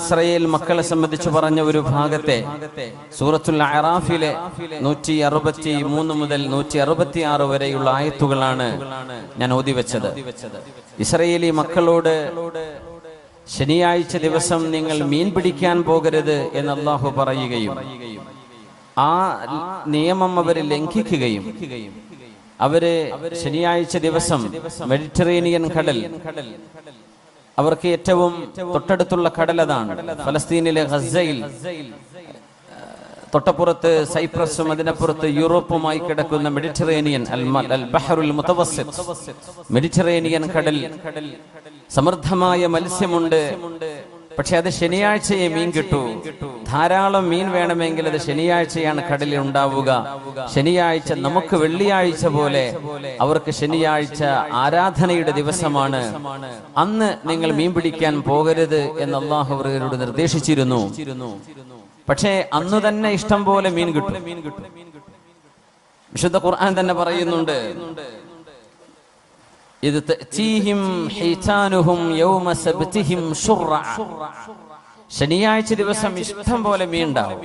Israel മക്കളെ സംബന്ധിച്ച് പറഞ്ഞ ഒരു ഭാഗത്തെ സൂറത്തുൽ അറാഫിലെ 163 മുതൽ 166 വരെയുള്ള ആയത്തുകളാണ് ഞാൻ ഓതി വെച്ചത്. ഇസ്രായേലി മക്കളോട് ശനിയാഴ്ച ദിവസം നിങ്ങൾ മീൻ പിടിക്കാൻ പോകരുത് എന്ന് അല്ലാഹു പറയുകയും ആ നിയമം അവർ ലംഘിക്കുകയും അവര് ശനിയാഴ്ച ദിവസം മെഡിറ്ററേനിയൻ കടൽ, അവർക്ക് ഏറ്റവും തൊട്ടടുത്തുള്ള കടൽ അതാണ്. ഫലസ്തീനിലെ ഗസയിൽ തൊട്ടപ്പുറത്ത് സൈപ്രസും അതിനപ്പുറത്ത് യൂറോപ്പുമായി കിടക്കുന്ന മെഡിറ്ററേനിയൻ അൽ ബഹറുൽ മുതവസ്സിത്ത്, മെഡിറ്ററേനിയൻ കടൽ സമൃദ്ധമായ മത്സ്യമുണ്ട്. പക്ഷെ അത് ശനിയാഴ്ചയെ മീൻ കിട്ടൂ. ധാരാളം മീൻ വേണമെങ്കിൽ അത് ശനിയാഴ്ചയാണ് കടലിൽ ഉണ്ടാവുക. ശനിയാഴ്ച നമുക്ക് വെള്ളിയാഴ്ച പോലെ അവർക്ക് ശനിയാഴ്ച ആരാധനയുടെ ദിവസമാണ്. അന്ന് നിങ്ങൾ മീൻ പിടിക്കാൻ പോകരുത് എന്ന് അല്ലാഹു അവരോട് നിർദ്ദേശിച്ചിരുന്നു. പക്ഷേ അന്ന് തന്നെ ഇഷ്ടം പോലെ മീൻ കിട്ടും. വിശുദ്ധ ഖുർആൻ തന്നെ പറയുന്നുണ്ട്, ഇത് തഅതീഹിം ഹൈതാനുഹും യൗമ സബ്തിഹിം ശുർഅ. ശനിയാഴ്ച ദിവസം ഇഷ്ടം പോലെ മീൻ ഉണ്ടാവും.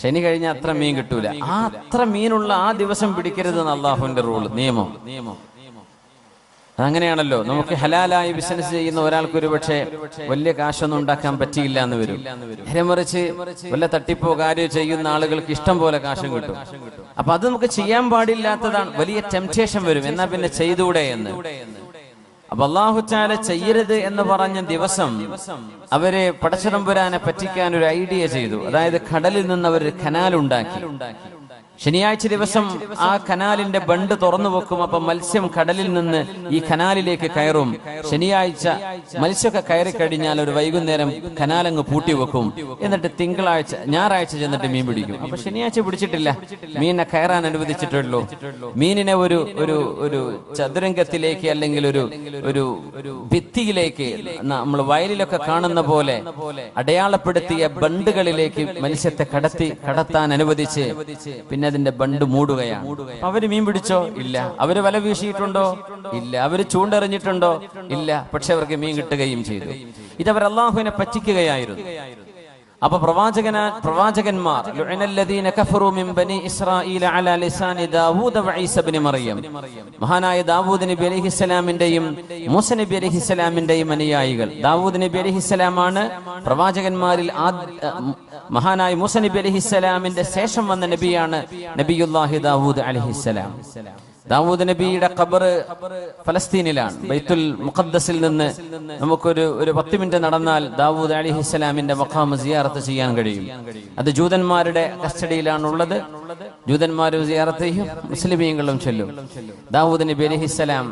ശനി കഴിഞ്ഞാൽ അത്ര മീൻ കിട്ടൂല. ആ അത്ര മീനുള്ള ആ ദിവസം പിടിക്കരുത് എന്ന് അല്ലാഹുവിന്റെ റൂൾ, നിയമം. അതങ്ങനെയാണല്ലോ. നമുക്ക് ഹലാലായി ബിസിനസ് ചെയ്യുന്ന ഒരാൾക്ക് ഒരു പക്ഷേ വലിയ കാശൊന്നും ഉണ്ടാക്കാൻ പറ്റിയില്ല എന്ന് വരും. നേരെ മറിച്ച് വല്ല തട്ടിപ്പോ കാര്യം ചെയ്യുന്ന ആളുകൾക്ക് ഇഷ്ടം പോലെ കാശും കിട്ടും. അപ്പൊ അത് നമുക്ക് ചെയ്യാൻ പാടില്ലാത്തതാണ്. വലിയ ടെംപ്റ്റേഷൻ വരും, എന്നാ പിന്നെ ചെയ്തൂടെ എന്ന്. അപ്പൊ അല്ലാഹു തആല ചെയ്യരുത് എന്ന് പറഞ്ഞ ദിവസം അവരെ പടച്ചതമ്പുരാനെ പറ്റിക്കാൻ ഒരു ഐഡിയ ചെയ്തു. അതായത് കടലിൽ നിന്ന് അവർ കനാൽ ഉണ്ടാക്കി. ശനിയാഴ്ച ദിവസം ആ കനാലിന്റെ ബണ്ട് തുറന്നു വെക്കും. അപ്പൊ മത്സ്യം കടലിൽ നിന്ന് ഈ കനാലിലേക്ക് കയറും. ശനിയാഴ്ച മത്സ്യമൊക്കെ കയറി കഴിഞ്ഞാൽ ഒരു വൈകുന്നേരം കനാലങ്ങ് പൂട്ടി വെക്കും. എന്നിട്ട് ഞായറാഴ്ച ചെന്നിട്ട് മീൻ പിടിക്കും. അപ്പൊ ശനിയാഴ്ച പിടിച്ചിട്ടില്ല, മീനിനെ കയറാൻ അനുവദിച്ചിട്ടുള്ളൂ. മീനിനെ ഒരു ഒരു ഒരു ചതുരംഗത്തിലേക്ക് അല്ലെങ്കിൽ ഒരു ഭിത്തിയിലേക്ക്, നമ്മൾ വയലിലൊക്കെ കാണുന്ന പോലെ അടയാളപ്പെടുത്തിയ ബണ്ടുകളിലേക്ക് മത്സ്യത്തെ കടത്താൻ അനുവദിച്ച് പിന്നെ അതിന്റെ ബണ്ട് മൂടുകയാണ്. അവര് മീൻ പിടിച്ചോ? ഇല്ല. അവര് വല വീശിയിട്ടുണ്ടോ? ഇല്ല. അവര് ചൂണ്ടെറിഞ്ഞിട്ടുണ്ടോ? ഇല്ല. പക്ഷെ അവർക്ക് മീൻ കിട്ടുകയും ചെയ്തു. ഇതവർ അല്ലാഹുവിനെ പറ്റിക്കുകയായിരുന്നു. അപ്പൊ പ്രവാചകന്മാർ മഹാനായ ദാവൂദ് നബി അലൈഹിസ്സലാമിന്റെയും മൂസ നബി അലൈഹിസ്സലാമിന്റെയും അനുയായികൾ. ദാവൂദ് നബി അലൈഹിസ്സലാമാണ് പ്രവാചകന്മാരിൽ മഹാനായ മൂസ നബി അലൈഹിസ്സലാമിന്റെ ശേഷം വന്ന നബിയാണ് നബിയുല്ലാഹി ദാവൂദ് അലൈഹിസ്സലാം. ദാവൂദ് നബിയുടെ ഖബർ ഫലസ്തീനിലാണ്. ബൈത്തുൽ മുഖദ്ദസിൽ നിന്ന് നമുക്കൊരു 10 മിനിറ്റ് നടന്നാൽ ദാവൂദ് അലൈഹിസ്സലാമിന്റെ മഖാം സിയാറത്ത് ചെയ്യാൻ കഴിയും. അത് ജൂതന്മാരുടെ കസ്റ്റഡിയിലാണുള്ളത്. ജൂതന്മാരും സിയാറത്ത് ചെയ്യും, മുസ്ലിമീങ്ങളും ചൊല്ലും. ദാവൂദ് നബി അലൈഹിസ്സലാം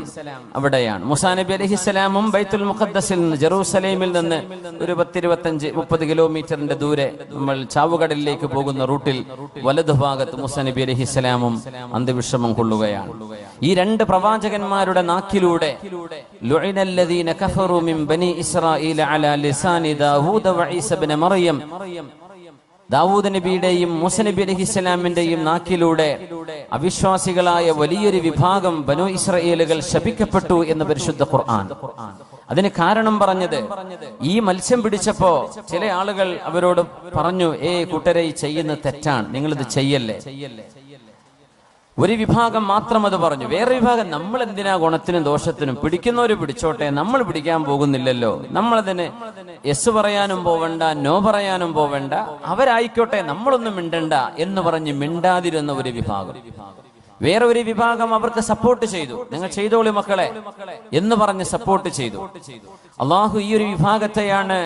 അവിടെയാണ്. മൂസാ നബി അലൈഹിസ്സലാമും ബൈത്തുൽ മുഖദ്ദസിൽ നിന്ന് ജെറൂസലേമിൽ നിന്ന് ഒരു 10-25-30 കിലോമീറ്ററിന്റെ ദൂരെ നമ്മൾ ചാവുകടലിലേക്ക് പോകുന്ന റൂട്ടിൽ വലതുഭാഗത്ത് മൂസാ നബി അലൈഹിസ്സലാമും അന്ത്യവിശ്രമം കൊള്ളുകയാണ്. ഈ രണ്ട് പ്രവാചകന്മാരുടെ നാക്കിലൂടെ ലുഇനല്ലദീന കഫറു മിൻ ബനി ഇസ്രായീല അലാ ലിസാനി ദാവൂദ വഈസ ഇബ്നു മറിയം, ദാവൂദ് നബിയുടെയും മൂസ നബി അലൈഹിസ്സലാമിന്റെയും നാക്കിലൂടെ അവിശ്വാസികളായ വലിയൊരു വിഭാഗം ബനു ഇസ്രായേലുകൾ ശപിക്കപ്പെട്ടു എന്ന് പരിശുദ്ധ ഖുർആൻ. അതിന് കാരണം പറഞ്ഞത്, ഈ മത്സ്യം പിടിച്ചപ്പോ ചില ആളുകൾ അവരോട് പറഞ്ഞു, കൂട്ടരെ ചെയ്യുന്ന തെറ്റാണ്, നിങ്ങളിത് ചെയ്യല്ലേ. ഒരു വിഭാഗം മാത്രം അത് പറഞ്ഞു. വേറെ വിഭാഗം, നമ്മൾ എന്തിനാ ഗുണത്തിനും ദോഷത്തിനും, പിടിക്കുന്നവര് പിടിച്ചോട്ടെ, നമ്മൾ പിടിക്കാൻ പോകുന്നില്ലല്ലോ, നമ്മളതിന് യെസ് പറയാനും പോവണ്ട, നോ പറയാനും പോവണ്ട, അവരായിക്കോട്ടെ, നമ്മളൊന്നും മിണ്ടണ്ട എന്ന് പറഞ്ഞ് മിണ്ടാതിരുന്ന ഒരു വിഭാഗം. വേറെ ഒരു വിഭാഗം അവർക്ക് സപ്പോർട്ട് ചെയ്തു, നിങ്ങൾ ചെയ്തോളി മക്കളെ എന്ന് പറഞ്ഞ് സപ്പോർട്ട് ചെയ്തു. അള്ളാഹു ഈ ഒരു വിഭാഗത്തെയാണ്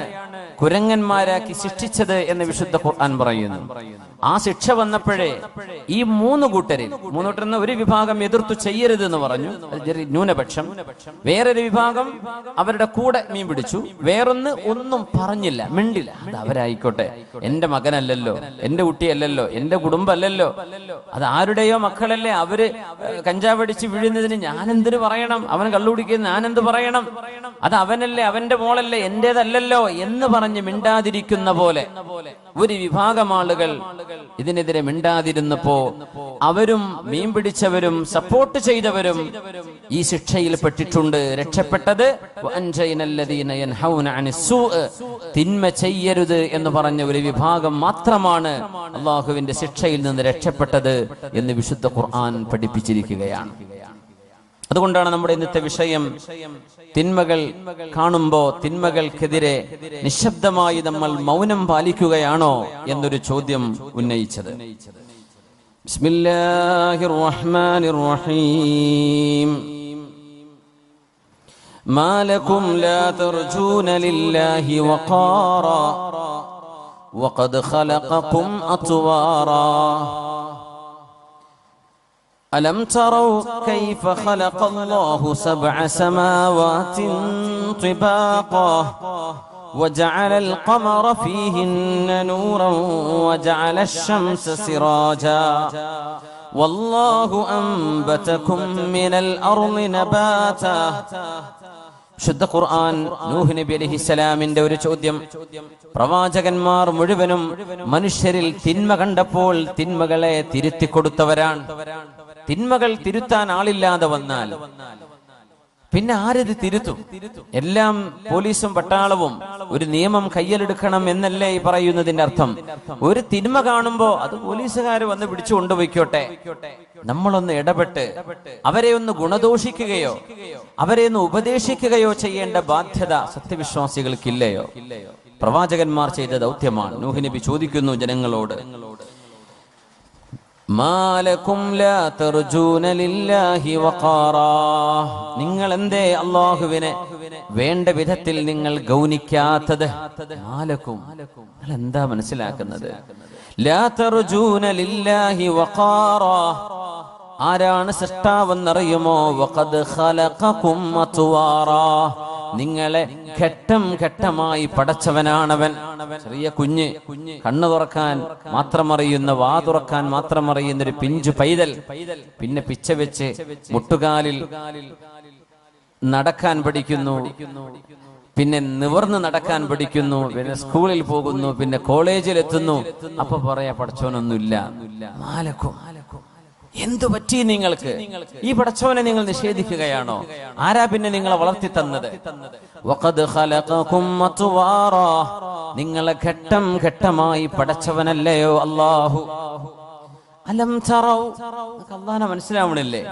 കുരങ്ങന്മാരാക്കി ശിക്ഷിച്ചത് എന്ന് വിശുദ്ധ ഖുർആൻ പറയുന്നു. ആ ശിക്ഷ വന്നപ്പോഴേ ഈ മൂന്ന് കൂട്ടരിൽ ഒരു വിഭാഗം എതിർത്തു ചെയ്യരുത് എന്ന് പറഞ്ഞു, ന്യൂനപക്ഷം. വേറൊരു വിഭാഗം അവരുടെ കൂടെ മീൻ പിടിച്ചു. വേറൊന്ന് ഒന്നും പറഞ്ഞില്ല, മിണ്ടില്ല. അത് അവരായിക്കോട്ടെ, എന്റെ മകനല്ലല്ലോ, എന്റെ കുട്ടിയല്ലല്ലോ, എന്റെ കുടുംബമല്ലല്ലോ, അത് ആരുടെയോ മക്കളല്ലേ, അവര് കഞ്ചാവടിച്ച് വീഴുന്നതിന് ഞാൻ എന്തിനു പറയണം, അവൻ കള്ളുകുടിക്കുന്ന ഞാൻ എന്ത് പറയണം, അത് അവനല്ലേ, അവന്റെ മോളല്ലേ, എന്റേതല്ലല്ലോ എന്ന് പറഞ്ഞ് മിണ്ടാതിരിക്കുന്ന പോലെ ഒരു വിഭാഗം ആളുകൾ ഇതിനെതിരെ മിണ്ടാതിരുന്നപ്പോ അവരും മീൻ പിടിച്ചവരും സപ്പോർട്ട് ചെയ്തവരും ഈ ശിക്ഷയിൽ പെട്ടിട്ടുണ്ട്. രക്ഷപ്പെട്ടത് തിന്മ ചെയ്യരുത് എന്ന് പറഞ്ഞ ഒരു വിഭാഗം മാത്രമാണ് അള്ളാഹുവിന്റെ ശിക്ഷയിൽ നിന്ന് രക്ഷപ്പെട്ടത് എന്ന് വിശുദ്ധ ഖുർആൻ പഠിപ്പിച്ചിരിക്കുകയാണ്. അതുകൊണ്ടാണ് നമ്മുടെ ഇന്നത്തെ വിഷയം തിന്മകൾ കാണുമ്പോ തിന്മകൾക്കെതിരെ നിശബ്ദമായി നമ്മൾ മൗനം പാലിക്കുകയാണോ എന്നൊരു ചോദ്യം ഉന്നയിച്ചത്. ബിസ്മില്ലാഹിർ റഹ്മാനിർ റഹീം. മാ ലകും ലാ തർജൂന ലില്ലാഹി വഖാറാ വഖദ് ഖലഖകും അത്വാറാ ألم تروا كيف خلق الله 7 سماوات طباقا وجعل القمر فيهن نورا وجعل الشمس سراجا والله أنبتكم من الأرض نباتا. ശുദ്ധ ഖുർആൻ നൂഹ് നബി അലൈഹിസ്സലാമിന്റെ ഒരു ചോദ്യം. പ്രവാചകന്മാർ മുഴുവനും മനുഷ്യരിൽ തിന്മ കണ്ടപ്പോൾ തിന്മകളെ തിരുത്തി കൊടുത്തവരാണ്. തിന്മകൾ തിരുത്താൻ ആളില്ലാതെ വന്നാൽ പിന്നെ ആരിത് തിരുത്തും? എല്ലാം പോലീസും പട്ടാളവും ഒരു നിയമം കയ്യിലെടുക്കണം എന്നല്ലേ ഈ പറയുന്നതിന്റെ അർത്ഥം? ഒരു തിന്മ കാണുമ്പോ അത് പോലീസുകാർ വന്ന് പിടിച്ചു കൊണ്ടുപോയിക്കോട്ടെ, നമ്മളൊന്ന് ഇടപെട്ട് അവരെ ഒന്ന് ഗുണദോഷിക്കുകയോ അവരെ ഒന്ന് ഉപദേശിക്കുകയോ ചെയ്യേണ്ട ബാധ്യത സത്യവിശ്വാസികൾക്കില്ലയോ? പ്രവാചകന്മാർ ചെയ്ത ദൗത്യമാണ്. നൂഹ് നബി ചോദിക്കുന്നു ജനങ്ങളോട്, മാലകും ലാ തർജൂന ലില്ലാഹി വഖാറാ, നിങ്ങൾ എന്തേ അല്ലാഹുവിനെ വേണ്ട വിധത്തിൽ നിങ്ങൾ ഗൗനിക്കാത്തത്? മാലകും, നിങ്ങൾ എന്താ മനസ്സിലാക്കുന്നത്? ലാ തർജൂന ലില്ലാഹി വഖാറാ, ആരാണ് സൃഷ്ടാവെന്നറിയുമോ? വഖദ് ഖലഖകും അത്വാറാ, നിങ്ങളെ ഘട്ടം ഘട്ടമായി പടച്ചവനാണവൻ. ചെറിയ കുഞ്ഞ് കണ്ണു തുറക്കാൻ മാത്രമറിയുന്ന, വാ തുറക്കാൻ മാത്രമറിയുന്ന ഒരു പിഞ്ചു പൈതൽ പിന്നെ പിച്ച വെച്ച് മുട്ടുകാലിൽ നടക്കാൻ പഠിക്കുന്നു, പിന്നെ നിവർന്ന് നടക്കാൻ പഠിക്കുന്നു, പിന്നെ സ്കൂളിൽ പോകുന്നു, പിന്നെ കോളേജിൽ എത്തുന്നു. അപ്പൊ പറയാ പടച്ചവനൊന്നുമില്ല. മാലക്കും, എന്തു പറ്റി നിങ്ങൾക്ക്? ഈ പടച്ചവനെ നിങ്ങൾ നിഷേധിക്കുകയാണോ? ആരാ പിന്നെ നിങ്ങളെ വളർത്തി തന്നത്? വഖദ് ഖലഖകും അത്വാറാ, നിങ്ങളെ ഘട്ടം ഘട്ടമായി പടച്ചവനല്ലയോ അല്ലാഹു? അലം തറൗ, അല്ലാഹുവിനെ മനസ്സിലാവണില്ലേ?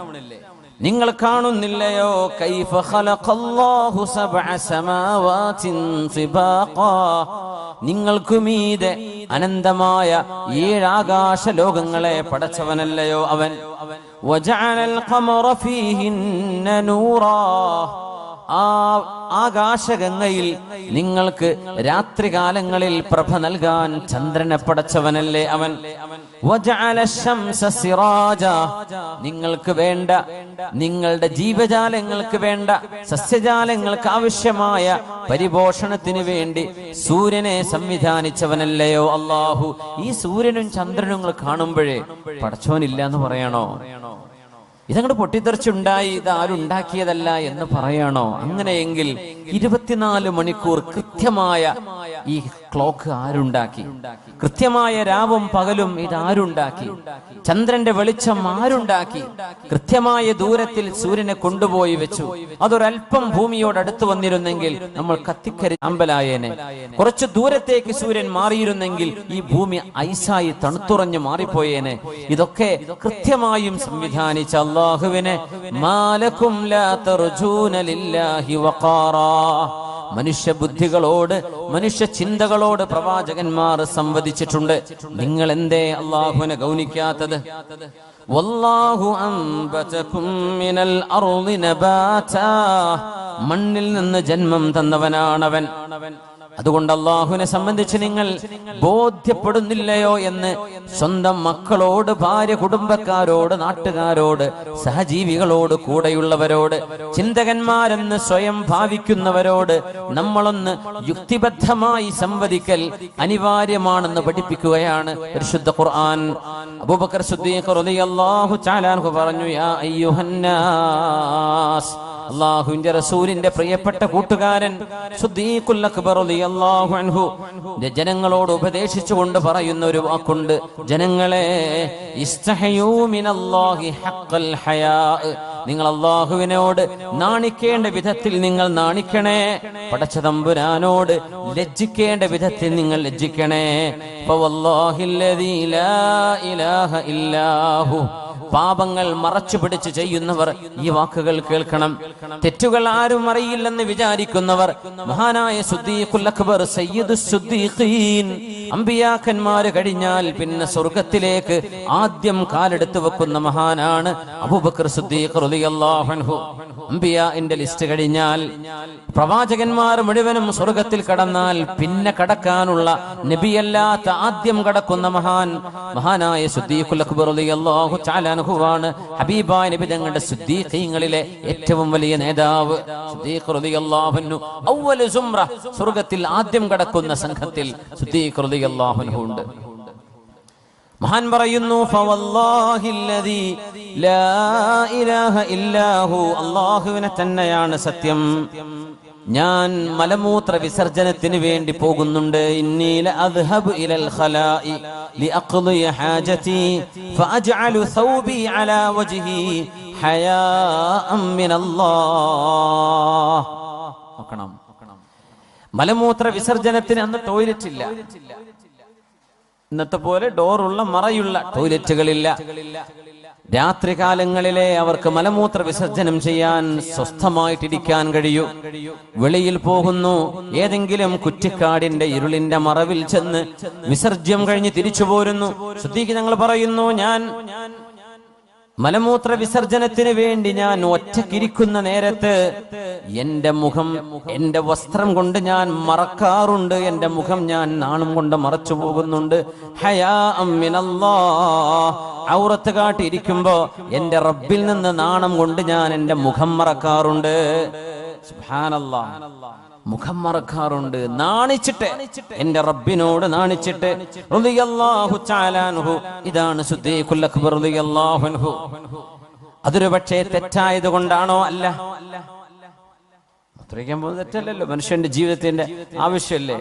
നിങ്ങൾ കാണുന്നില്ലയോ? കൈഫ ഖലഖല്ലാഹു 7 സമാവാതിൻ തിബാഖാ, നിങ്ങൾക്ക് മീതെ അനന്തമായ 7 ആകാശ ലോകങ്ങളെ പടച്ചവനല്ലയോ അവൻ? വജഅലൽ ഖമറ ഫീഹിന്ന നൂറാ, ആ ആകാശഗംഗയിൽ നിങ്ങൾക്ക് രാത്രികാലങ്ങളിൽ പ്രഭ നൽകാൻ ചന്ദ്രനെ പടച്ചവനല്ലേ അവൻ? വജഅല ശംസ സിറാജ, നിങ്ങൾക്ക് വേണ്ട, നിങ്ങളുടെ ജീവജാലങ്ങൾക്ക് വേണ്ട, സസ്യജാലങ്ങൾക്ക് ആവശ്യമായ പരിപോഷണത്തിന് വേണ്ടി സൂര്യനെ സംവിധാനിച്ചവനല്ലയോ അല്ലാഹു? ഈ സൂര്യനും ചന്ദ്രനും കാണുമ്പോഴേ പടച്ചവനില്ല എന്ന് പറയണോ? ഇതങ്ങോട്ട് പൊട്ടിത്തെറിച്ചുണ്ടായി, ഇത് ആരുണ്ടാക്കിയതല്ല എന്ന് പറയണോ? അങ്ങനെയെങ്കിൽ 24 മണിക്കൂർ കൃത്യമായ ഈ ക്ലോക്ക് ആരുണ്ടാക്കി? കൃത്യമായ രാവും പകലും ഇതാരുണ്ടാക്കി? ചന്ദ്രന്റെ വെളിച്ചം ആരുണ്ടാക്കി? കൃത്യമായ ദൂരത്തിൽ സൂര്യനെ കൊണ്ടുപോയി വെച്ചു. അതൊരൽപ്പം ഭൂമിയോട് അടുത്ത് വന്നിരുന്നെങ്കിൽ നമ്മൾ കത്തിക്കരി അമ്പലായേനെ. കുറച്ച് ദൂരത്തേക്ക് സൂര്യൻ മാറിയിരുന്നെങ്കിൽ ഈ ഭൂമി ഐസായി തണുത്തുറഞ്ഞു മാറിപ്പോയേനെ. ഇതൊക്കെ കൃത്യമായും സംവിധാനിച്ച അല്ലാഹുവിനെ മാലകും ലാ തർജൂന ലില്ലാഹി വഖാറാ, മനുഷ്യ ബുദ്ധികളോട്, മനുഷ്യ ചിന്തകളോട് പ്രവാചകന്മാർ സംവദിച്ചിട്ടുണ്ട്. നിങ്ങൾ എന്തേ അല്ലാഹുവിനെ ഗൗനിക്കാത്തത്? വല്ലാഹു അൻബതകും മിനൽ അർളി നബാതാ, മണ്ണിൽ നിന്ന് ജന്മം തന്നവനാണവൻ. അതുകൊണ്ട് അള്ളാഹുവിനെ സംബന്ധിച്ച് നിങ്ങൾ ബോധ്യപ്പെടുന്നില്ലയോ എന്ന് സ്വന്തം മക്കളോട്, ഭാര്യ, കുടുംബക്കാരോട്, നാട്ടുകാരോട്, സഹജീവികളോട്, കൂടെയുള്ളവരോട്, ചിന്തകന്മാരെന്ന് സ്വയം ഭാവിക്കുന്നവരോട് നമ്മളൊന്ന് യുക്തിബദ്ധമായി സംവദിക്കൽ അനിവാര്യമാണെന്ന് പഠിപ്പിക്കുകയാണ് പരിശുദ്ധ ഖുർആൻ. അബൂബക്കർ സിദ്ദീഖ് റളിയല്ലാഹു തആല അൻഹു പറഞ്ഞു, യാ അയ്യുഹന്നാസ്, അല്ലാഹുവിന്റെ റസൂലിന്റെ പ്രിയപ്പെട്ട കൂട്ടുകാരൻ സിദ്ദീഖുൽ അക്ബർ റളിയല്ലാഹു അൻഹു ജനങ്ങളോട് ഉപദേശിച്ചുകൊണ്ട് പറയുന്ന ഒരു വാക്കുണ്ട്, ജനങ്ങളെ, ഇസ്തഹയൂ മിനല്ലാഹി ഹഖൽ ഹയാ, നിങ്ങൾ അല്ലാഹുവിനോട് നാണിക്കേണ്ട വിധത്തിൽ നിങ്ങൾ നാണിക്കണേ, പടച്ച തമ്പുരാനോട് ലജ്ജിക്കേണ്ട വിധത്തിൽ നിങ്ങൾ ലജ്ജിക്കണേ. ഫവല്ലാഹില്ലദീ ലാ ഇലാഹ ഇല്ലാഹു, പാപങ്ങൾ മറച്ചു പിടിച്ച് ചെയ്യുന്നവർ ഈ വാക്കുകൾ കേൾക്കണം. തെറ്റുകൾ ആരും അറിയില്ലെന്ന് വിചാരിക്കുന്നവർ, മഹാനായ സിദ്ദീഖുൽ അക്ബർ സയ്യിദുസ് സിദ്ദീഖീൻ, അമ്പിയാക്കന്മാര് കഴിഞ്ഞാൽ പിന്നെ സ്വർഗത്തിലേക്ക് ആദ്യം കാലെടുത്ത് വെക്കുന്ന മഹാനാണ് അബൂബക്കർ സിദ്ദീഖ് റളിയല്ലാഹു അൻഹു. അമ്പിയാന്റെ ലിസ്റ്റ് കഴിഞ്ഞാൽ, പ്രവാചകന്മാർ മുഴുവനും സ്വർഗത്തിൽ കടന്നാൽ പിന്നെ കടക്കാനുള്ള നബിയല്ലാത്ത ആദ്യം കടക്കുന്ന മഹാനായ സിദ്ദീഖുൽ അക്ബർ റളിയല്ലാഹു തആല അൻഹുവാണ്. ഹബീബായ നബി തങ്ങളുടെ സിദ്ദീഖീങ്ങളിലെ ഏറ്റവും വലിയ നേതാവ് സിദ്ദീഖ് റളിയല്ലാഹു അൻഹു. അവ്വലു സുംറ, സ്വർഗത്തിൽ ആദ്യം കടക്കുന്ന സംഘത്തിൽ സിദ്ദീഖ് റളിയല്ലാഹു അൻഹു ഉണ്ട്. മഹാൻ പറയുന്നു, ഫവല്ലാഹില്ലദീ ലാ ഇലാഹ ഇല്ലാഹു, അല്ലാഹുവിനെ തന്നെയാണ് സത്യം, ഞാൻ മലമൂത്ര വിസർജനത്തിന് വേണ്ടി പോകുന്നുണ്ട്. ഇന്നി ലഅദ്ഹബു ഇലൽ ഖലാഇ ലിഅഖ്ളി ഹാജതി ഫഅജ്അലു സൗബി അലാ വജ്ഹി ഹയാഅൻ മിനല്ലാഹ്. നോക്കണം, മലമൂത്ര വിസർജനത്തിന് അന്ന് ടോയ്ലറ്റ് ഇല്ല. ഇന്നത്തെ പോലെ ഡോറുള്ള മറയുള്ള ടോയ്ലറ്റുകളില്ല. രാത്രി കാലങ്ങളിലെ അവർക്ക് മലമൂത്ര വിസർജനം ചെയ്യാൻ സ്വസ്ഥമായിട്ടിരിക്കാൻ കഴിയൂ. വെളിയിൽ പോകുന്നു, ഏതെങ്കിലും കുറ്റിക്കാടിന്റെ ഇരുളിന്റെ മറവിൽ ചെന്ന് വിസർജ്യം കഴിഞ്ഞ് തിരിച്ചു പോരുന്നു. സിദ്ദീഖ് ഞങ്ങൾ പറയുന്നു, ഞാൻ മലമൂത്ര വിസർജനത്തിന് വേണ്ടി ഞാൻ ഒറ്റക്കിരിക്കുന്ന നേരത്ത് എന്റെ മുഖം എന്റെ വസ്ത്രം കൊണ്ട് ഞാൻ മറക്കാറുണ്ട്. എന്റെ മുഖം ഞാൻ നാണം കൊണ്ട് മറച്ചു പോകുന്നുണ്ട്. ഹയാഅൻ മിനല്ലാഹ്, ഔറത്ത് കാട്ടിയിരിക്കുമ്പോ എന്റെ റബ്ബിൽ നിന്ന് നാണം കൊണ്ട് ഞാൻ എന്റെ മുഖം മറക്കാറുണ്ട്. സുബ്ഹാനല്ലാഹ്, മുഖം മറക്കാറുണ്ട്, നാണിച്ചിട്ട്, എന്റെ റബ്ബിനോട് നാണിച്ചിട്ട്. റളിയല്ലാഹു തആല അൻഹു, ഇതാണ് സിദ്ദീഖുൽ അക്ബർ റളിയല്ലാഹു അൻഹു. അതൊരു പക്ഷേ തെറ്റായത് കൊണ്ടാണോ? അല്ല, മൂത്രിക്കാൻ പോകുന്നത് തെറ്റല്ലല്ലോ, മനുഷ്യന്റെ ജീവിതത്തിന്റെ ആവശ്യമല്ലേ.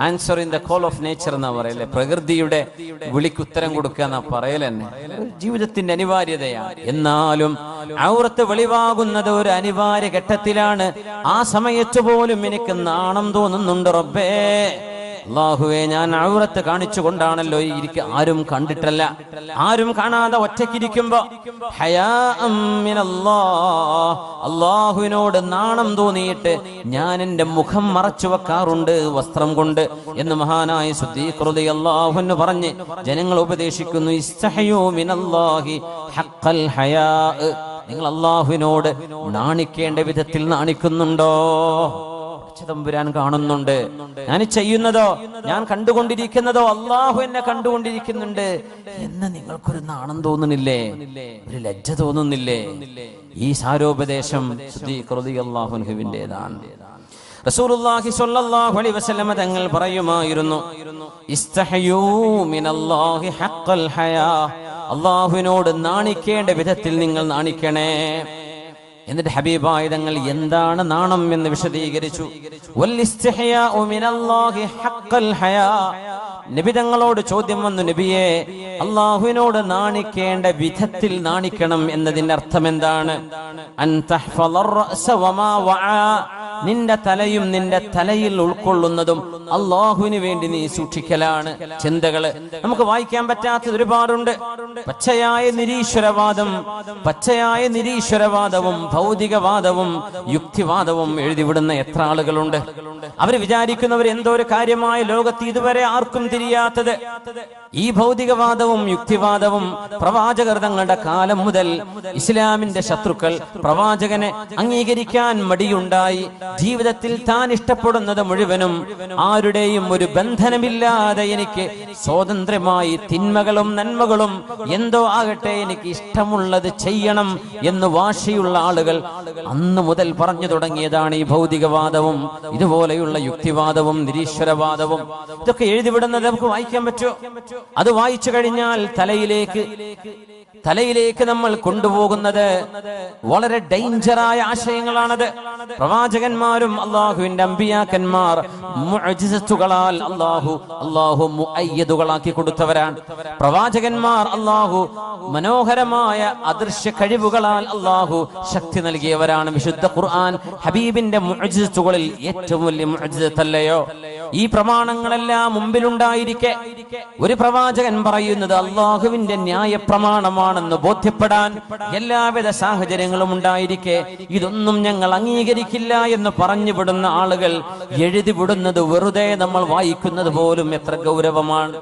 Answer in the call of nature എന്നാ പറയല്ലേ, പ്രകൃതിയുടെ വിളിക്ക് ഉത്തരം കൊടുക്കുക എന്നാ പറയലെന്നെ, ജീവിതത്തിന്റെ അനിവാര്യതയാണ്. എന്നാലും ഔറത്ത് വെളിവാകുന്നത് ഒരു അനിവാര്യ ഘട്ടത്തിലാണ്. ആ സമയത്ത് പോലും എനിക്ക് നാണം തോന്നുന്നുണ്ട്. റബ്ബേ, അല്ലാഹുവേ, ഞാൻ ഔറത്ത് കാണിച്ചുകൊണ്ടാണല്ലോ ആരും കണ്ടിട്ടല്ല, ആരും കാണാതെ ഒറ്റയ്ക്കിരിക്കുമ്പോ ഹയാഅൻ മിനല്ലാഹ്, അല്ലാഹുവിനോട് നാണം തോന്നിയിട്ട് ഞാൻ എന്റെ മുഖം മറച്ചു വെക്കാറുണ്ട് വസ്ത്രം കൊണ്ട് എന്ന് മഹാനായ സിദ്ദീഖ് റളിയല്ലാഹു അൻഹു പറഞ്ഞ് ജനങ്ങൾ ഉപദേശിക്കുന്നു. ഇസ്തഹയൂ മിനല്ലാഹി ഹഖൽ ഹയാ, നിങ്ങൾ അല്ലാഹുവിനോട് നാണിക്കേണ്ട വിധത്തിൽ നാണിക്കുന്നുണ്ടോ? തമ്പുരാൻ കാണുന്നുണ്ട്. ഞാൻ ചെയ്യുന്നതോ, ഞാൻ കണ്ടുകൊണ്ടിരിക്കുന്നതോ അള്ളാഹു എന്നെ കണ്ടുകൊണ്ടിരിക്കുന്നുണ്ട് എന്ന് നിങ്ങൾക്കൊരു നാണം തോന്നുന്നില്ലേ? ഒരു ലജ്ജ തോന്നുന്നില്ലേ? ഈ സാരോപദേശം സിദ്ദീഖ് റളിയല്ലാഹു അൻഹുവിന്റേതാണ്. റസൂലുള്ളാഹി സ്വല്ലല്ലാഹു അലൈഹി വസല്ലം തങ്ങൾ പറയുമായിരുന്നു, ഇസ്തഹയൂ മിനല്ലാഹി ഹഖൽ ഹയാ, അള്ളാഹുവിനോട് നാണിക്കേണ്ട വിധത്തിൽ നിങ്ങൾ നാണിക്കണേ. എന്നിട്ട് ഹബീബായ തങ്ങൾ എന്താണ് നാണം എന്ന് വിശദീകരിച്ചു. വൽ ഇസ്തിഹയാഉ മിനല്ലാഹി ഹഖൽ ഹയാ, നബി തങ്ങളോട് ചോദ്യം വന്നു, നബിയെ, അല്ലാഹുവിനോട് നാണിക്കേണ്ട വിധത്തിൽ നാണിക്കണം എന്നതിന്റെ അർത്ഥം എന്താണ്? അൻ തഹ്ഫളർ റഅസ വമാ വഅ, നിന്റെ തലയും നിന്റെ തലയിൽ ഉൾക്കൊള്ളുന്നതും അള്ളാഹുവിന് വേണ്ടി നീ സൂക്ഷിക്കലാണ്. ചിന്തകള് നമുക്ക് വായിക്കാൻ പറ്റാത്തത് ഒരുപാടുണ്ട്. പച്ചയായ നിരീശ്വരവാദവും ഭൗതികവാദവും യുക്തിവാദവും എഴുതിവിടുന്ന എത്ര ആളുകളുണ്ട്. അവർ വിചാരിക്കുന്നവർ എന്തോ ഒരു കാര്യമായ ലോകത്ത് ഇതുവരെ ആർക്കും തിരിയാത്തത്. ഈ ഭൗതികവാദവും യുക്തിവാദവും പ്രവാചകർ തങ്ങളുടെ കാലം മുതൽ ഇസ്ലാമിന്റെ ശത്രുക്കൾ പ്രവാചകനെ അംഗീകരിക്കാൻ മടിയുണ്ടായി. ജീവിതത്തിൽ താൻ ഇഷ്ടപ്പെടുന്നത് മുഴുവനും ആരുടെയും ഒരു ബന്ധനമില്ലാതെ എനിക്ക് സ്വതന്ത്രമായി തിന്മകളും നന്മകളും എന്തോ ആകട്ടെ എനിക്ക് ഇഷ്ടമുള്ളത് ചെയ്യണം എന്ന് വാശിയുള്ള ആളുകൾ അന്ന് മുതൽ പറഞ്ഞു തുടങ്ങിയതാണ് ഈ ഭൗതികവാദവും ഇതുപോലെയുള്ള യുക്തിവാദവും നിരീശ്വരവാദവും. ഇതൊക്കെ എഴുതിവിടുന്നത് നമുക്ക് വായിക്കാൻ പറ്റുമോ? അത് വായിച്ചു കഴിഞ്ഞാൽ തലയിലേക്ക് നമ്മൾ കൊണ്ടുപോകുന്നത് വളരെ ഡേഞ്ചറായ ആശയങ്ങളാണത്. പ്രവാചകന്മാരും അള്ളാഹുവിന്റെ അമ്പിയാക്കന്മാർ മുഅ്ജിസത്തുകളാൽ അള്ളാഹു മുഅയ്യദുകളാക്കി കൊടുത്തവരാണ്. പ്രവാചകന്മാർ അള്ളാഹു മനോഹരമായ അദൃശ്യ കഴിവുകളാൽ അള്ളാഹു ശക്തി നൽകിയവരാണ്. വിശുദ്ധ ഖുർആൻ ഹബീബിന്റെ മുഅ്ജിസത്തുകളിൽ ഏറ്റവും വലിയ മുഅ്ജിസത്തല്ലയോ? ഈ പ്രമാണങ്ങളെല്ലാം മുമ്പിലുണ്ടായിരിക്കെ ഒരു പ്രവാചകൻ പറയുന്നത് അള്ളാഹുവിന്റെ ന്യായ പ്രമാണമാണെന്ന് ബോധ്യപ്പെടാൻ എല്ലാവിധ സാഹചര്യങ്ങളും ഉണ്ടായിരിക്കെ ഇതൊന്നും ഞങ്ങൾ അംഗീകരിക്കില്ല എന്ന് പറഞ്ഞു വിടുന്ന ആളുകൾ എഴുതി വിടുന്നത് വെറുതെ നമ്മൾ വായിക്കുന്നത് പോലും എത്ര ഗൗരവമാണ്.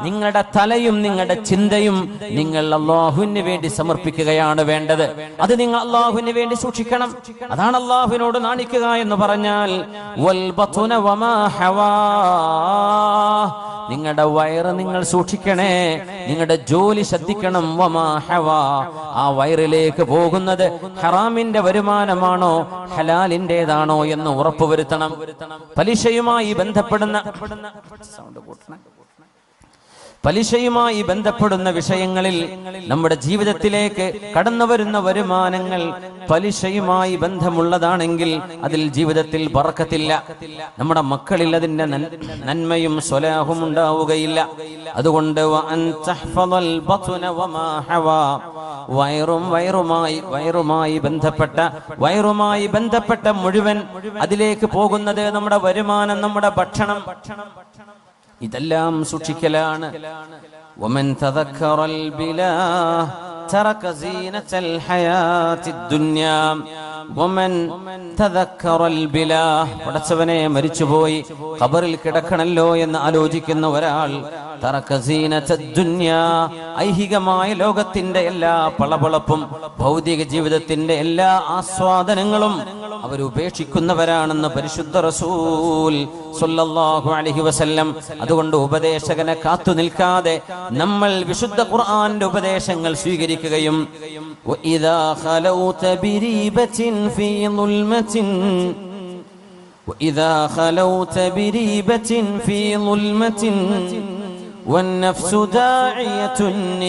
നിങ്ങളുടെ തലയും നിങ്ങളുടെ ചിന്തയും നിങ്ങൾ അള്ളാഹുവിന് വേണ്ടി സമർപ്പിക്കുകയാണ് വേണ്ടത്. അത് നിങ്ങൾ അള്ളാഹുവിന് വേണ്ടി സൂക്ഷിക്കണം. അതാണ് അള്ളാഹുവിനോട് നാണിക്കുക എന്ന് പറഞ്ഞാൽ. നിങ്ങളുടെ വയറ് നിങ്ങൾ സൂക്ഷിക്കണേ, നിങ്ങളുടെ ജോലി ശ്രദ്ധിക്കണം. ആ വയറിലേക്ക് പോകുന്നത് ഹറാമിന്റെ വരുമാനമാണോ ഹലാലിന്റേതാണോ എന്ന് ഉറപ്പുവരുത്തണം. പലിശയുമായി ബന്ധപ്പെടുന്ന വിഷയങ്ങളിൽ നമ്മുടെ ജീവിതത്തിലേക്ക് കടന്നു വരുന്ന വരുമാനങ്ങൾ പലിശയുമായി ബന്ധമുള്ളതാണെങ്കിൽ അതിൽ ജീവിതത്തിൽ ബറക്കത്തില്ല. നമ്മുടെ മക്കളിൽ അതിന്റെ നന്മയും സ്വലാഹും ഉണ്ടാവുകയില്ല. അതുകൊണ്ട് വയറുമായി ബന്ധപ്പെട്ട മുഴുവൻ അതിലേക്ക് പോകുന്നത് നമ്മുടെ വരുമാനം, നമ്മുടെ ഭക്ഷണം, ഇതെല്ലാം സൂക്ഷിക്കലാണ്. ومن تذكر البلاه ترك زينة الحياة الدنيا ومن تذكر البلاه പടച്ചവനെ മരിച്ചുപോയി ഖബറിൽ കിടക്കണല്ലോ എന്ന് ആലോചിക്കുന്ന ഒരാൾ തറക സീനത ദുനിയാ ഐഹികമായ ലോകത്തിന്റെ എല്ലാ പളപളപ്പും ഭൗതിക ജീവിതത്തിന്റെ എല്ലാ ആസ്വാദനങ്ങളും അവർ ഉപേക്ഷിക്കുന്നവരാണെന്ന് പരിശുദ്ധ റസൂൽ സ്വല്ലല്ലാഹു അലൈഹി വസല്ലം. അതുകൊണ്ട് ഉപദേശകനെ കാത്തു നിൽക്കാതെ നമ്മൾ വിശുദ്ധ ഖുർആന്റെ ഉപദേശങ്ങൾ സ്വീകരിക്കുകയും وإذا خلوت بريبة في ظلمة والنفس داعية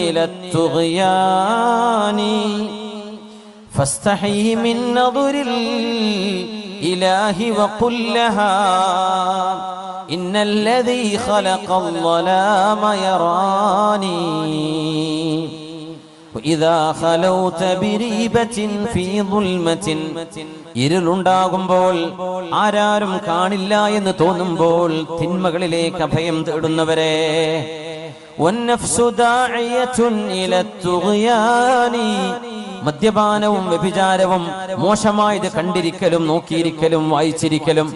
إلى الطغيان فاستحي من نظر الإله وقل لها إن الذي خلق الظلام يراني وإذا خلوت بريبة في ظلمة ഇരുളുണ്ടാകുമ്പോൾ ആരാരും കാണില്ല എന്ന് തോന്നുമ്പോൾ തിന്മകളിലേക്ക് അഭയം തേടുന്നവരെ വന്നഫ്സു ദാഇയത്തുൻ ഇലാ തുഗ്യാനി മദ്യപാനവും വ്യഭിചാരവും മോശമായത് കണ്ടിരിക്കലും നോക്കിയിരിക്കലും വായിച്ചിരിക്കലും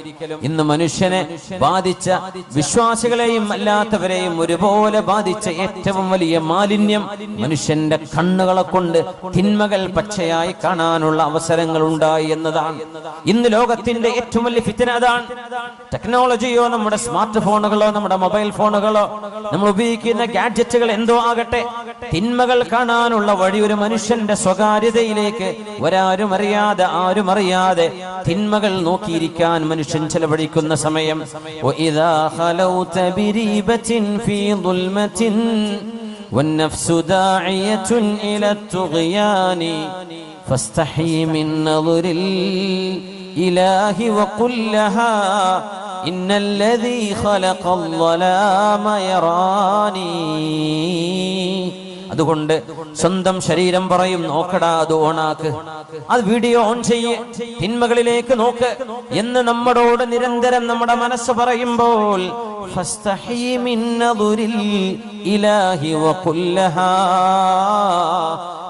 ഇന്ന് മനുഷ്യനെ ബാധിച്ച വിശ്വാസികളെയും അല്ലാത്തവരെയും ഒരുപോലെ ബാധിച്ച ഏറ്റവും വലിയ മാലിന്യം മനുഷ്യന്റെ കണ്ണുകളെ കൊണ്ട് തിന്മകൾ പച്ചയായി കാണാനുള്ള അവസരങ്ങൾ ഉണ്ടായി എന്നതാണ്. ഇന്ന് ലോകത്തിന്റെ ഏറ്റവും വലിയ ഫിത്ന അതാണ്. ടെക്നോളജിയോ നമ്മുടെ സ്മാർട്ട് ഫോണുകളോ നമ്മുടെ മൊബൈൽ ഫോണുകളോ നമ്മൾ ഉപയോഗിക്കുന്ന ഗാഡ്ജറ്റുകൾ എന്തോ ആകട്ടെ, തിന്മകൾ കാണാനുള്ള വഴി ഒരു മനുഷ്യന്റെ സ്വകാര്യതയിലേക്ക് ആരും അറിയാതെ തിന്മകൾ നോക്കിയിരിക്കാൻ മനുഷ്യൻ ചെലവഴിക്കുന്ന സമയം والنفس داعية إلى الطغيان فاستحي من نظر الإله وقل لها إن الذي خلق الظلام يراني. അതുകൊണ്ട് സ്വന്തം ശരീരം പറയും, നോക്കടാ അത് ഓണാക്ക്, അത് വീഡിയോ ഓൺ ചെയ്യ്, തിന്മകളിലേക്ക് നോക്ക് എന്ന് നമ്മളോട് നിരന്തരം നമ്മുടെ മനസ്സ് പറയുമ്പോൾ ഫസ്തഹി മിൻ നദുരിൽ ഇലാഹി വഖുൽ ലഹാ.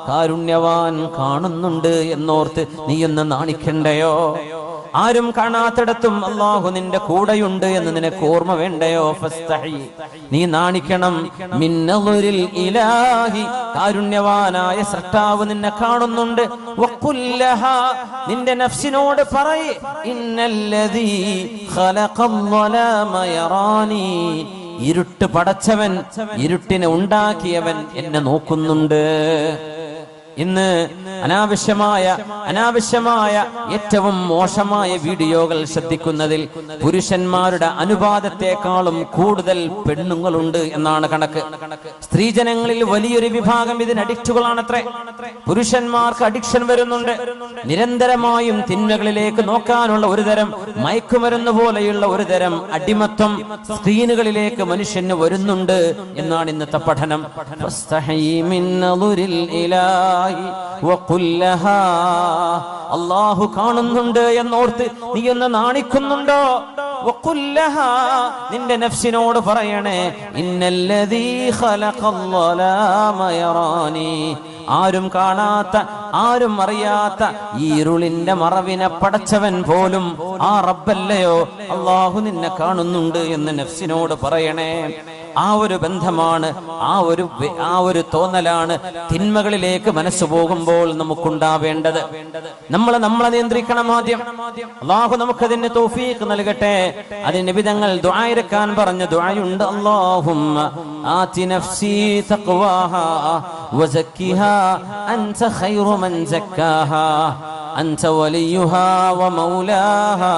കാരുണ്യവാൻ കാണുന്നുണ്ട് എന്നോർത്ത് നീ ഒന്ന് നാണിക്കണ്ടയോ? ആരും കാണാത്തിടത്തും അല്ലാഹു നിന്റെ കൂടെയുണ്ട് എന്ന് നിനക്ക് ഓർമ്മ വേണ്ടയോ? ഫസ്തഹി, നീ നാണിക്കണം. മിൻ നദുരിൽ ഇലാഹി, കാരുണ്യവാനായ സൃഷ്ടാവ് നിന്നെ കാണുന്നുണ്ട്. വഖുൽ ലഹാ, നിന്റെ നഫ്സിനോട് പറയ്, ഇന്നല്ലദീ ഖലഖൽ ളലാമ യറാനി, ഇരുട്ട് പടച്ചവൻ, ഇരുട്ടിനെ ഉണ്ടാക്കിയവൻ എന്നെ നോക്കുന്നുണ്ട്. ഇന്ന് അനാവശ്യമായ ഏറ്റവും മോശമായ വീഡിയോകൾ ശ്രദ്ധിക്കുന്നതിൽ പുരുഷന്മാരുടെ അനുപാതത്തെക്കാളും കൂടുതൽ പെണ്ണുങ്ങളുണ്ട് എന്നാണ് കണക്ക്. സ്ത്രീജനങ്ങളിൽ വലിയൊരു വിഭാഗം ഇതിന് അഡിക്റ്റുകളാണത്രേ. പുരുഷന്മാർക്ക് അഡിക്ഷൻ വരുന്നുണ്ട്. നിരന്തരമായും തിന്മകളിലേക്ക് നോക്കാനുള്ള ഒരു തരം മയക്കുമരുന്ന് പോലെയുള്ള ഒരു തരം അടിമത്വം സ്ക്രീനുകളിലേക്ക് മനുഷ്യന് വരുന്നുണ്ട് എന്നാണ് ഇന്നത്തെ പഠനം. അല്ലാഹു കാണുന്നുണ്ട് എന്നോർത്ത് നീ ഒന്ന് നാണിക്കുന്നുണ്ടോ? നിന്റെ നഫ്സിനോട് പറയണേ, ഇന്നല്ലദീ ഖലഖൽ ളലാമ യറാനി, ആരും കാണാത്ത ആരും അറിയാത്ത ഈ ഇരുളിന്റെ മറവിനെ പടച്ചവൻ പോലും ആ റബ്ബല്ലയോ, അല്ലാഹു നിന്നെ കാണുന്നുണ്ട് എന്ന് നഫ്സിനോട് പറയണേ. ആ ഒരു ബന്ധമാണ്, ആ ഒരു തോന്നലാണ് തിന്മകളിലേക്ക് മനസ്സ് പോകുമ്പോൾ നമുക്കുണ്ടാവേണ്ടത്. നമ്മളെ നിയന്ത്രിക്കണം ആദ്യം. അല്ലാഹു നമുക്കതിന് തൗഫീഖ് നൽകട്ടെ. അതിന് വിധങ്ങൾ ദുആയിരക്കാൻ പറഞ്ഞ ദുആയുണ്ട്. അല്ലാഹുമ്മ ആതി നഫ്സി തഖ്വാഹാ വസക്കിഹാ അൻത ഖൈറു മൻ സക്കാഹാ അൻത വലിയുഹാ വമൗലാഹാ.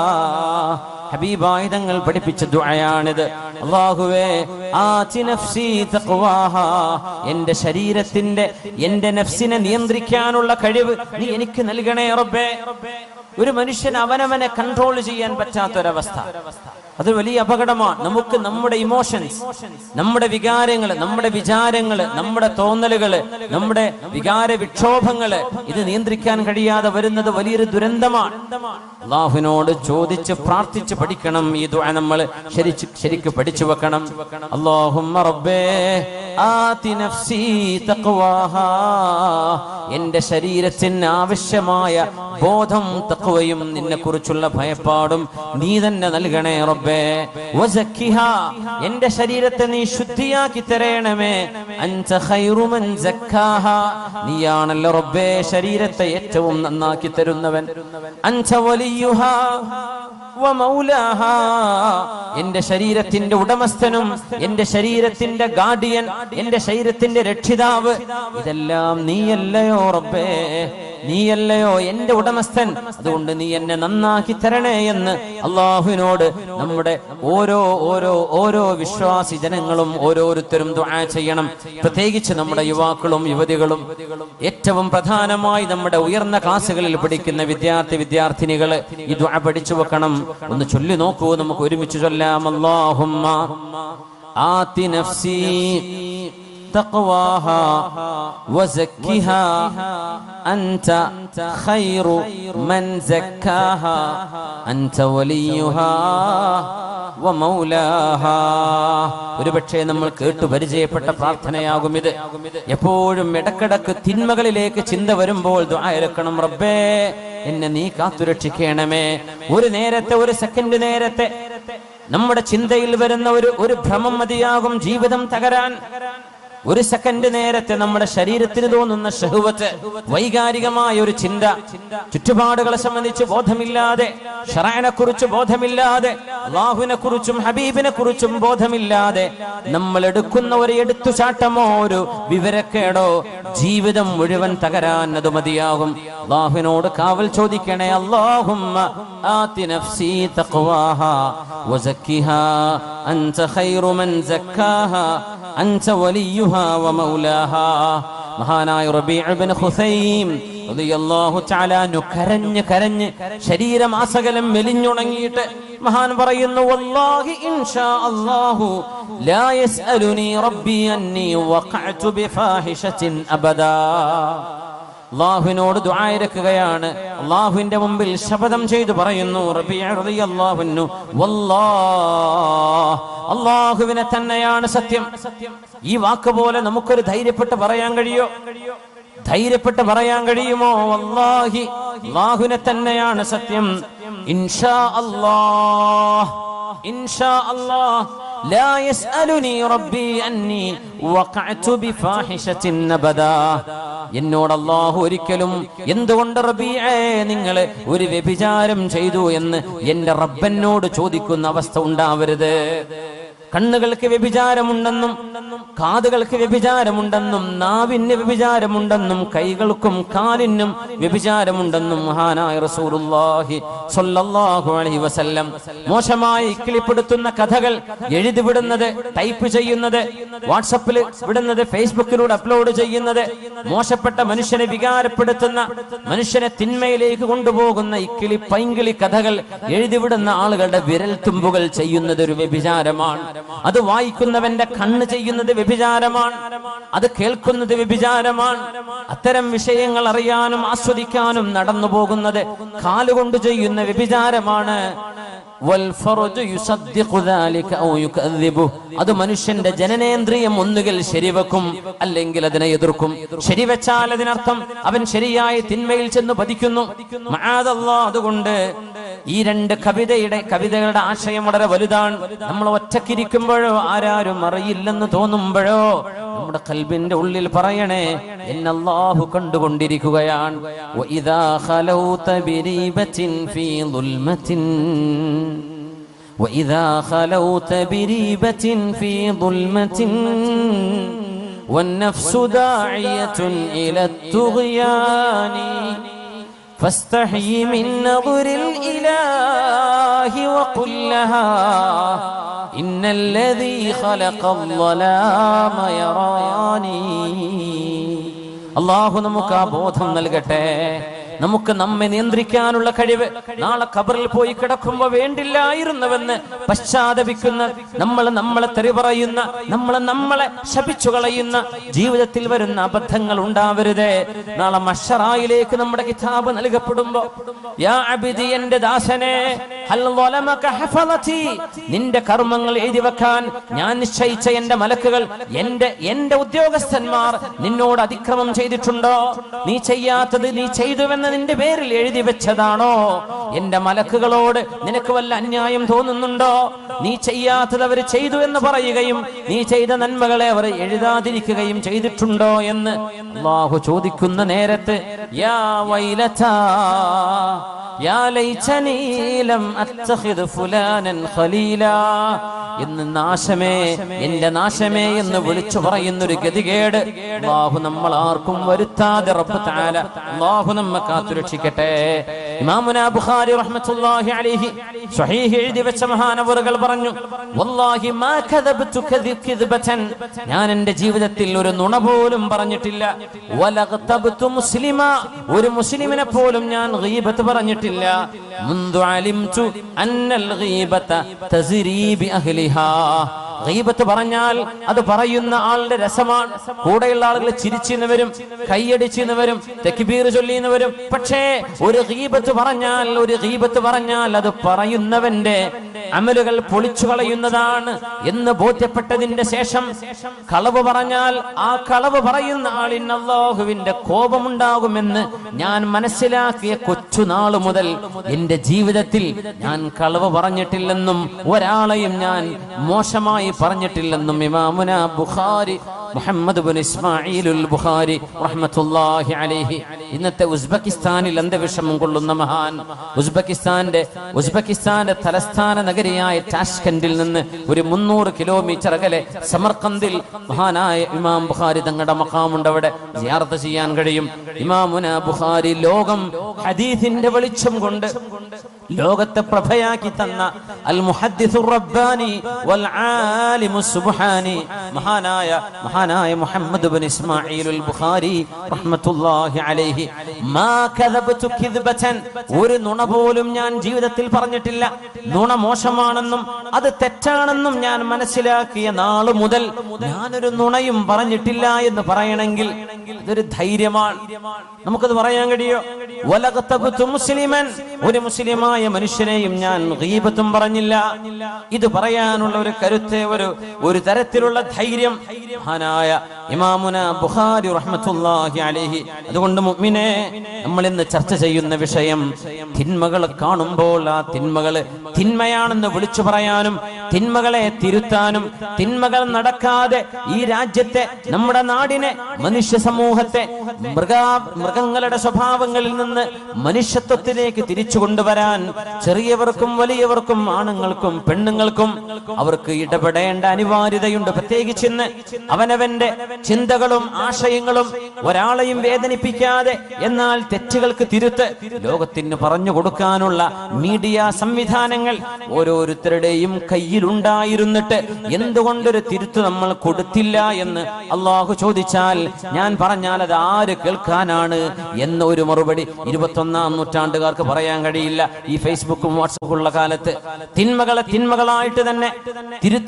ഹബീബായ തങ്ങൾ പഠിപ്പിച്ച ദുആയാണിത്. അല്ലാഹുവേ, ആതി നഫ്സി തഖ്വാഹാ, എന്റെ നഫ്സിനെ നിയന്ത്രിക്കാനുള്ള കഴിവ് നീ എനിക്ക് നൽകണേ റബ്ബേ. ഒരു മനുഷ്യൻ അവനവനെ കൺട്രോൾ ചെയ്യാൻ പറ്റാത്തൊരവസ്ഥ, അത് വലിയ അപകടമാണ്. നമുക്ക് നമ്മുടെ ഇമോഷൻസ്, നമ്മുടെ വികാരങ്ങള്, നമ്മുടെ വിചാരങ്ങള്, നമ്മുടെ തോന്നലുകള്, നമ്മുടെ വികാര വിക്ഷോഭങ്ങള്, ഇത് നിയന്ത്രിക്കാൻ കഴിയാതെ വരുന്നത് വലിയൊരു ദുരന്തമാണ്. അല്ലാഹുവിനോട് ചോദിച്ച് പ്രാർത്ഥിച്ച് പഠിക്കണം. ഈ ദുആ നമ്മൾ ശരിക്ക് പഠിച്ചു വെക്കണം. അല്ലാഹുമ്മ റബ്ബേ ആതി നഫ്സി തഖ്വാഹാ, എന്റെ ശരീരത്തിന് ആവശ്യമായ ബോധം തഖ്വയും നിന്നെ കുറിച്ചുള്ള ഭയപ്പാടും നീ തന്നെ നൽകണേ റബ്ബേ. വസക്കിഹാ, എന്റെ ശരീരത്തെ നീ ശുദ്ധിയാക്കി തരണമേ. അൻത ഖൈറു മൻ സക്കാഹാ, നീയാണല്ലോ റബ്ബേ ശരീരത്തെ ഏറ്റവും നന്നാക്കി തരുന്നവൻ. അൻത വലിയുഹാ വമൗലാഹാ, എന്റെ ശരീരത്തിന്റെ ഉടമസ്ഥനും എന്റെ ശരീരത്തിന്റെ ഗാർഡിയൻ, എന്റെ ശരീരത്തിന്റെ രക്ഷിതാവ്, ഇതെല്ലാം നീയല്ലയോ റബ്ബേ, നീയല്ലയോ എന്റെ ഉടമസ്ഥൻ. അതുകൊണ്ട് നീ എന്നെ നന്നാക്കി തരണേ എന്ന് അല്ലാഹുവിനോട് നമ്മുടെ ഓരോ വിശ്വാസി ജനങ്ങളും ഓരോരുത്തരും ദുആ ചെയ്യണം. പ്രത്യേകിച്ച് നമ്മുടെ യുവാക്കളും യുവതികളും, ഏറ്റവും പ്രധാനമായി നമ്മുടെ ഉയർന്ന ക്ലാസ്സുകളിൽ പഠിക്കുന്ന വിദ്യാർത്ഥിനികള് ഈ ദുആ പഠിച്ചു വെക്കണം. ഒന്ന് ചൊല്ലി നോക്കൂ, നമുക്ക് ഒരുമിച്ച് ചൊല്ലാം. അല്ലാഹുമ്മ ആതി നഫ്സി തഖ്വാഹാ വസക്കിഹാ അൻത ഖൈറു മൻ സക്കാഹാ അൻത വലിയുഹാ വമൗലാഹാ. ഒരുപക്ഷേ നമ്മൾ കേട്ടു പരിചയപ്പെട്ട പ്രാർത്ഥനയാകും ഇത്. എപ്പോഴും ഇടക്കിടക്ക് തിന്മകളിലേക്ക് ചിന്ത വരുമ്പോൾ ദുആ ഇറക്കണം. റബ്ബേ, എന്നെ നീ കാത്തുരക്ഷിക്കണമേ. ഒരു സെക്കൻഡ് നേരത്തെ നമ്മുടെ ചിന്തയിൽ വരുന്ന ഒരു ഭ്രമം മതിയാകും ജീവിതം തകരാൻ. ഒരു സെക്കൻഡ് നേരത്തെ നമ്മുടെ ശരീരത്തിന് തോന്നുന്ന ശഹ്വത്ത്, വൈകാരികമായ ഒരു ചിന്ത, ചുറ്റുപാടുകളെ സംബന്ധിച്ച് ബോധമില്ലാതെ, ശറഅനെ കുറിച്ച് ബോധമില്ലാതെ, അല്ലാഹുവിനെ കുറിച്ചും ഹബീബിനെ കുറിച്ചും ബോധമില്ലാതെ നമ്മൾ എടുക്കുന്ന ഒരു എടുത്തുചാട്ടമോ ഒരു വിവരക്കേടോ ജീവിതം മുഴുവൻ തകരാൻ അത് മതിയാകും. അല്ലാഹുവിനോട് കാവൽ ചോദിക്കണേ. അല്ലാഹുമ്മ ആതി നഫ്സി തഖ്വാഹാ വസക്കിഹാ അൻത ഖൈറു മൻ സക്കാഹാ അൻത വലിയുഹാ വമൗലാഹാ. മഹാനായ റബീഉ ഇബ്നു ഖുസൈം റളിയല്ലാഹു തആല അൻഹു കരഞ്ഞ് ശരീരമാസകലം മെലിഞ്ഞുണങ്ങിയിട്ട് മഹാൻ പറയുന്നു, വല്ലാഹി ഇൻഷാ അല്ലാഹു ലാ യസ്അലുനി റബ്ബി അന്നി വഖഅതു ബിഫാഹിശത്തിൻ അബദാ. അള്ളാഹുവിനോട് ദുആ ഇരക്കുകയാണ്. അള്ളാഹുവിന്റെ മുമ്പിൽ ശപഥം ചെയ്തു പറയുന്നു, റബീഅ റളിയല്ലാഹു അൻഹു, വല്ലാഹ്, അള്ളാഹുവിനെ തന്നെയാണ് സത്യം. ഈ വാക്ക് പോലെ നമുക്കൊരു ധൈര്യപ്പെട്ട് പറയാൻ കഴിയോ? ധൈര്യപ്പെട്ട് പറയാൻ കഴിയുമോ? വല്ലാഹി, അള്ളാഹുവിനെ തന്നെയാണ് സത്യം. ഇൻഷാ അല്ലാഹ്, ഇൻഷാ അല്ലാഹ്, ലാ യസ്അലുനി റബ്ബി അന്നി വഖഅതു ബിഫാഹിശത്തിൻ അബദാ. എന്നോട് അല്ലാഹു ഒരിക്കലും എന്തുകൊണ്ട് റബീഅേ നിങ്ങൾ ഒരു വ്യഭിചാരം ചെയ്തു എന്ന് എന്റെ റബ്ബനോട് ചോദിക്കുന്ന അവസ്ഥ ഉണ്ടാവരുത്. കണ്ണുകൾക്ക് വ്യഭിചാരമുണ്ടെന്നും കാതുകൾക്ക് വ്യഭിചാരമുണ്ടെന്നും നാവിന് വ്യഭിചാരമുണ്ടെന്നും കൈകൾക്കും കാലിനും വ്യഭിചാരമുണ്ടെന്നും മഹാനായ റസൂലുള്ളാഹി സ്വല്ലല്ലാഹു അലൈഹി വസല്ലം മോശമായി കിളിപ്പെടുത്തുന്ന കഥകൾ എഴുതി വിടുന്നത്, ടൈപ്പ് ചെയ്യുന്നത്, വാട്സപ്പിൽ വിടുന്നത്, ഫേസ്ബുക്കിലൂടെ അപ്ലോഡ് ചെയ്യുന്നത്, മോശപ്പെട്ട മനുഷ്യനെ വികാരപ്പെടുത്തുന്ന, മനുഷ്യനെ തിന്മയിലേക്ക് കൊണ്ടുപോകുന്ന ഇക്കിളി പൈങ്കിളി കഥകൾ എഴുതിവിടുന്ന ആളുകളുടെ വിരൽ തുമ്പുകൾ ചെയ്യുന്നത് ഒരു വ്യഭിചാരമാണ്. അത് വായിക്കുന്നവന്റെ കണ്ണ് ചെയ്യുന്നത് വ്യഭിചാരമാണ്. അത് കേൾക്കുന്നത് വ്യഭിചാരമാണ്. അത്തരം വിഷയങ്ങൾ അറിയാനും ആസ്വദിക്കാനും നടന്നു പോകുന്നത് കാലുകൊണ്ട് ചെയ്യുന്ന വ്യഭിചാരമാണ്. അത് മനുഷ്യന്റെ ജനനേന്ദ്രിയം ഒന്നുകിൽ ശരിവെക്കും, അല്ലെങ്കിൽ അതിനെ എതിർക്കും. ശരിവെച്ചാൽ അതിനർത്ഥം അവൻ ശരിയായ തിന്മയിൽ ചെന്ന് പതിക്കുന്നു. മഅദല്ലാഹ്. അതുകൊണ്ട് ഈ രണ്ട് കവിതകളുടെ ആശയം വളരെ വലുതാണ്. നമ്മൾ ഒറ്റക്കിരിക്കുമ്പോഴോ ആരാരും അറിയില്ലെന്ന് തോന്നുമ്പോഴോ നമ്മുടെ ഖൽബിന്റെ ഉള്ളിൽ പറയണേ, എന്നെ അല്ലാഹു കണ്ടുകൊണ്ടിരിക്കുകയാണ്. വഇദാ ഖലൗത ബിരീബത്തിൻ ഫീ ദുൽമത്തിൻ وإذا خلوت بريبة في ظلمة والنفس داعية إلى الطغيان فاستحي من نظر الإله وقل لها إن الذي خلق الظلام يراني. അല്ലാഹു നമുക്ക് ആ ബോധം നൽകട്ടെ. നമുക്ക് നമ്മെ നിയന്ത്രിക്കാനുള്ള കഴിവ്. നാളെ ഖബറിൽ പോയി കിടക്കുമ്പോ വേണ്ടില്ലായിരുന്നുവെന്ന് പശ്ചാത്തപിക്കുന്ന, നമ്മളെ തെറി പറയുന്ന, നമ്മളെ ശപിച്ചു കളയുന്ന ജീവിതത്തിൽ വരുന്ന അബദ്ധങ്ങൾ ഉണ്ടാവരുതേ. നാളെ മഹ്ശറായിലേക്ക് നമ്മുടെ കിതാബ് നൽകപ്പെടുമ്പോ, യാ അബ്ദി, എന്റെ ദാസനെ, ഹൽ വലമക ഹഫളതി, നിന്റെ കർമ്മങ്ങൾ എഴുതി വെക്കാൻ ഞാൻ നിശ്ചയിച്ച എന്റെ മലക്കുകൾ, എന്റെ ഉദ്യോഗസ്ഥന്മാർ നിന്നോട് അതിക്രമം ചെയ്തിട്ടുണ്ടോ? നീ ചെയ്യാത്തത് നീ ചെയ്തുവെന്ന് നിന്റെ പേരിൽ എഴുതി വെച്ചതാണോ? എന്റെ മലക്കുകളോട് നിനക്ക് വല്ല അന്യായം തോന്നുന്നുണ്ടോ? നീ ചെയ്യാത്തത് അവർ ചെയ്തു എന്ന് പറയുകയും നീ ചെയ്ത നന്മകളെ അവർ എഴുതാതിരിക്കുകയും ചെയ്തിട്ടുണ്ടോ എന്ന് അല്ലാഹു ചോദിക്കുന്ന നേരത്ത്, യാ വൈലതാ യാ ലൈതനീ ലം അത്തഖിദ് ഫുലാനൻ ഖലീലാ എന്ന് നാശമേ, എന്റെ നാശമേ എന്ന് വിളിച്ചു പറയുന്നൊരു ഗതികേട് അല്ലാഹു നമ്മൾ ആർക്കും വരുത്താതെ റബ്ബ് തആല അല്ലാഹു നമ്മെ കാത്തുരക്ഷിക്കട്ടെ. ഇമാമുനാ ബുഖാരി റഹ്മത്തുള്ളാഹി അലൈഹി സ്വഹീഹ് എഴുതി വെച്ച മഹാനവറുകൾ പറഞ്ഞു, വല്ലാഹി മാ കദബ്തു കദിബതൻ, ഞാൻ എന്റെ ജീവിതത്തിൽ ഒരു നുണ പോലും പറഞ്ഞിട്ടില്ല. വലഖതബ്തു മുസ്ലിമ, ഒരു മുസ്ലിമിനെ പോലും ഞാൻ ഗീബത്ത് പറഞ്ഞിട്ടില്ല. മുൻദു അലിംതു അന്നൽ ഗീബത തസ്രി ബി അഹ്ലിഹാ, ഗീബത്ത് പറഞ്ഞാൽ അത് പറയുന്ന ആളുടെ രസമാണ്. കൂടെയുള്ള ആളുകൾ ചിരിച്ചിന്ന് വരും, കൈയടിച്ചിന്ന് വരും, തക്ബീർ ചൊല്ലിന്ന് വരും. പക്ഷേ ഒരു ഗീബത്ത് പറഞ്ഞാൽ അത് പറയുന്നവന്റെ അമലുകൾ പൊളിച്ചു കളയുന്നതാണ് എന്ന് ബോധ്യപ്പെട്ടതിന്റെ ശേഷം കളവ് പറഞ്ഞാൽ ആ കളവ് പറയുന്ന ആളിന് അല്ലാഹുവിന്റെ കോപമുണ്ടാകുമെന്ന് ഞാൻ മനസ്സിലാക്കിയ കൊച്ചുനാള് മുതൽ എന്റെ ജീവിതത്തിൽ ഞാൻ കളവ് പറഞ്ഞിട്ടില്ലെന്നും ഒരാളെയും ഞാൻ മോശമായി പറഞ്ഞിട്ടില്ലെന്നും ഇമാമുനാ ബുഖാരി മുഹമ്മദ് ബിൻ ഇസ്മാഈലുൽ ബുഖാരി റഹ്മത്തുള്ളാഹി അലൈഹി. ഇന്നത്തെ ഉസ്ബെക്കിസ്ഥാനിൽ അന്തവിഷമം കൊള്ളുന്ന മഹാൻ, ഉസ്ബെക്കിസ്ഥാന്റെ തലസ്ഥാന നഗരിയായ ടാഷ്കന്റിൽ നിന്ന് ഒരു 300 കിലോമീറ്റർ അകലെ സമർഖന്ദിൽ മഹാനായ ഇമാം ബുഖാരി തങ്ങളുടെ മഖാമുണ്ട്. അവിടെ സിയാറത്ത് ചെയ്യാൻ കഴിയും. ഇമാമുനാ ബുഖാരി ലോകം ഹദീസിന്റെ വെളിച്ചം കൊണ്ട് ലോകത്തെ പ്രഭയാക്കി തന്ന അൽ മുഹദ്ദിസുർ റബ്ബാനി വൽ ആലിമു സുബ്ഹാനി മഹാനായ മുഹമ്മദ് ഇബ്നു ഇസ്മാഈൽ ബുഖാരി റഹ്മത്തുള്ളാഹി അലൈഹി മാ കദബതു കിദ്ബതൻ, ഒരു നുണ പോലും ഞാൻ ജീവിതത്തിൽ പറഞ്ഞിട്ടില്ല. നുണ മോശമാണെന്നും അത് തെറ്റാണെന്നും ഞാൻ മനസ്സിലാക്കിയ നാളു മുതൽ ഞാനൊരു നുണയും പറഞ്ഞിട്ടില്ല എന്ന് പറയണമെങ്കിൽ ഇതൊരു ധൈര്യമാണ്. നമുക്കത് പറയാൻ കഴിയോ? വലഖതബതു മുസ്ലിമൻ, ഒരു മുസ്ലിമായ മനുഷ്യനെയും ഞാൻ ഗീബത്തും പറഞ്ഞില്ല. ഇത് പറയാനുള്ള ഒരു കരുത്ത്, ഒരു തരത്തിലുള്ള ധൈര്യം മഹാനായ ഇമാമുന ബുഖാരി റഹ്മത്തുള്ളാഹി അലൈഹി. അതുകൊണ്ട് മുഅ്മിനേ, നമ്മൾ ഇന്ന് ചർച്ച ചെയ്യുന്ന വിഷയം തിന്മകൾ കാണുമ്പോൾ ആ തിന്മകൾ തിന്മയാണെന്ന് വിളിച്ചു പറയാനും തിന്മകളെ തിരുത്താനും തിന്മകൾ നടക്കാതെ ഈ രാജ്യത്തെ, നമ്മുടെ നാടിനെ, മനുഷ്യ സമൂഹത്തെ മൃഗങ്ങളുടെ സ്വഭാവങ്ങളിൽ നിന്ന് മനുഷ്യത്വത്തിലേക്ക് തിരിച്ചു കൊണ്ടുവരാൻ ചെറിയവർക്കും വലിയവർക്കും ആണുങ്ങൾക്കും പെണ്ണുങ്ങൾക്കും അവർക്ക് ഇടപെടേണ്ട അനിവാര്യതയുണ്ട്. പ്രത്യേകിച്ച് ഇന്ന് അവനവന്റെ ചിന്തകളും ആശയങ്ങളും ഒരാളെയും വേദനിപ്പിക്കാതെ എന്നാൽ തെറ്റുകൾക്ക് തിരുത്ത് ലോകത്തിന് പറഞ്ഞു കൊടുക്കാനുള്ള മീഡിയ സംവിധാനങ്ങൾ ഓരോരുത്തരുടെയും കയ്യിലുണ്ടായിരുന്നിട്ട് എന്തുകൊണ്ടൊരു തിരുത്ത് നമ്മൾ കൊടുത്തില്ല എന്ന് അള്ളാഹു ചോദിച്ചാൽ ഞാൻ പറഞ്ഞാൽ അത് ആര് കേൾക്കാനാണ് എന്ന ഒരു മറുപടി 21ാം നൂറ്റാണ്ടുകാർക്ക് പറയാൻ കഴിയില്ല. ഈ ഫേസ്ബുക്കും വാട്സപ്പും ഉള്ള കാലത്ത് തിന്മകളെ തിന്മകളായിട്ട് തന്നെ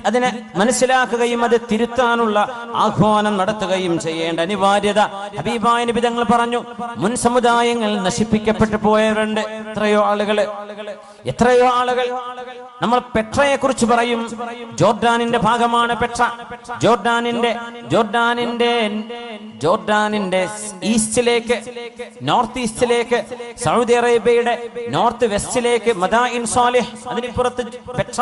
അതിനെ മനസ്സിലാക്കുകയും അത് തിരുത്താനുള്ള ആഹ്വാനം നടത്തുകയും ചെയ്യേണ്ട അനിവാര്യത ഹബീബായ നബി തങ്ങൾ പറഞ്ഞു. മുൻ സമുദായങ്ങൾ നശിപ്പിക്കപ്പെട്ടു പോയവരുണ്ട്. എത്രയോ ആളുകൾ നമ്മൾ പെട്രയെ കുറിച്ച് പറയും. ജോർഡാനിന്റെ ഭാഗമാണ് പെട്ര. ജോർഡാനിന്റെ ഈസ്റ്റിലേക്ക്, നോർത്ത് ഈസ്റ്റിലേക്ക്, സൗദി അറേബ്യയുടെ നോർത്ത് വെസ്റ്റിലേക്ക് മദായിൻ സാലിഹ്, അതിനിപ്പുറത്ത് പെട്ര,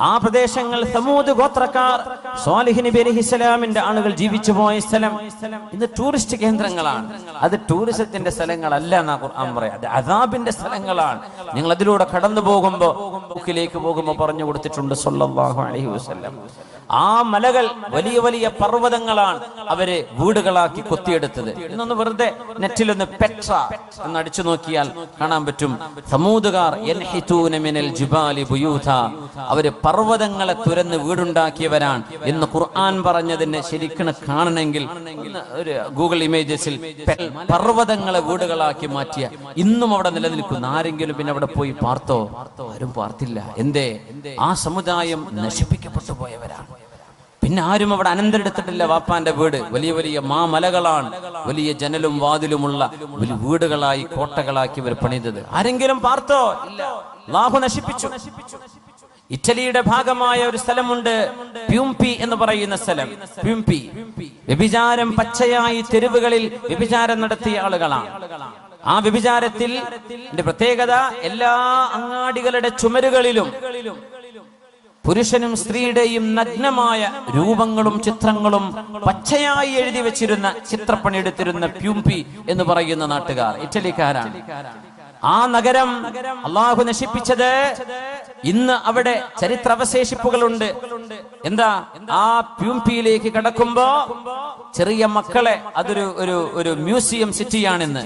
ആ പ്രദേശങ്ങൾ സമൂദ് ഗോത്രക്കാർ സ്വാലിഹ് നബി അലൈഹിസ്സലാമിന്റെ ആളുകൾ ജീവിച്ചു പോയ സ്ഥലം ഇന്ന് ടൂറിസ്റ്റ് കേന്ദ്രങ്ങളാണ്. അത് ടൂറിസത്തിന്റെ സ്ഥലങ്ങളല്ല എന്നാ ഖുർആൻ പറയാം. അത് അദാബിന്റെ സ്ഥലങ്ങളാണ്. നിങ്ങൾ അതിലൂടെ കടന്നു പോകുമ്പോ ബുക്കിലേക്ക് പോകുമ്പോ പറഞ്ഞു കൊടുത്തിട്ടുണ്ട് സല്ലല്ലാഹു അലൈഹി വസല്ലം. ആ മലകൾ വലിയ വലിയ പർവ്വതങ്ങളാണ് അവര് വീടുകളാക്കി കൊത്തിയെടുത്തത്. ഇന്നൊന്ന് വെറുതെ നെറ്റിലൊന്ന് പെട്ര എന്ന് അടിച്ചു നോക്കിയാൽ കാണാൻ പറ്റും. സമൂദുകാർ യൻഹിതൂന മിനൽ ജിബാലി ബുയൂത, അവര് പർവ്വതങ്ങളെ തുരന്ന് വീടുണ്ടാക്കിയവരാണ് എന്ന് ഖുർആൻ പറഞ്ഞതിന് ശരിക്കും കാണണമെങ്കിൽ ഒരു ഗൂഗിൾ ഇമേജസിൽ പർവ്വതങ്ങളെ വീടുകളാക്കി മാറ്റിയ ഇന്നും അവിടെ നിലനിൽക്കുന്ന ആരെങ്കിലും പിന്നെ അവിടെ പോയി പാർത്തോ? ആരും പാർത്തില്ല. എന്തേ? ആ സമുദായം നശിപ്പിക്കപ്പെട്ടു പോയവരാണ്. പിന്നെ ആരും അവിടെ അനന്തരെടുത്തിട്ടില്ല. വാപ്പാന്റെ വീട് വലിയ വലിയ മാമലകളാണ്, വലിയ ജനലും വാതിലുമുള്ള വലിയ വീടുകളായി കോട്ടകളാക്കി ഇവർ പണിതത്. ആരെങ്കിലും പാർത്തോ? ഇല്ല. അല്ലാഹു നശിപ്പിച്ചു. ഇറ്റലിയുടെ ഭാഗമായ ഒരു സ്ഥലമുണ്ട്, പ്യൂംപി എന്ന് പറയുന്ന സ്ഥലം. പ്യൂംപി വ്യഭിചാരം പച്ചയായി തെരുവുകളിൽ വ്യഭിചാരം നടത്തിയ ആളുകളാണ്. ആ വ്യഭിചാരത്തിൽ പ്രത്യേകത എല്ലാ അങ്ങാടികളുടെ ചുമരുകളിലും പുരുഷനും സ്ത്രീയുടെയും നഗ്നമായ രൂപങ്ങളും ചിത്രങ്ങളും പച്ചയായി എഴുതി വെച്ചിരുന്ന ചിത്രപ്പണിയെടുത്തിരുന്ന പ്യൂംപി എന്ന് പറയുന്ന നാട്ടുകാർ ഇറ്റലിക്കാരാണ്. ആ നഗരം അള്ളാഹു നശിപ്പിച്ചത്. ഇന്ന് അവിടെ ചരിത്രാവശേഷിപ്പുകളുണ്ട്. എന്താ? ആ പ്യൂംപിയിലേക്ക് കടക്കുമ്പോ ചെറിയ മക്കളെ, അതൊരു മ്യൂസിയം സിറ്റിയാണിന്ന്.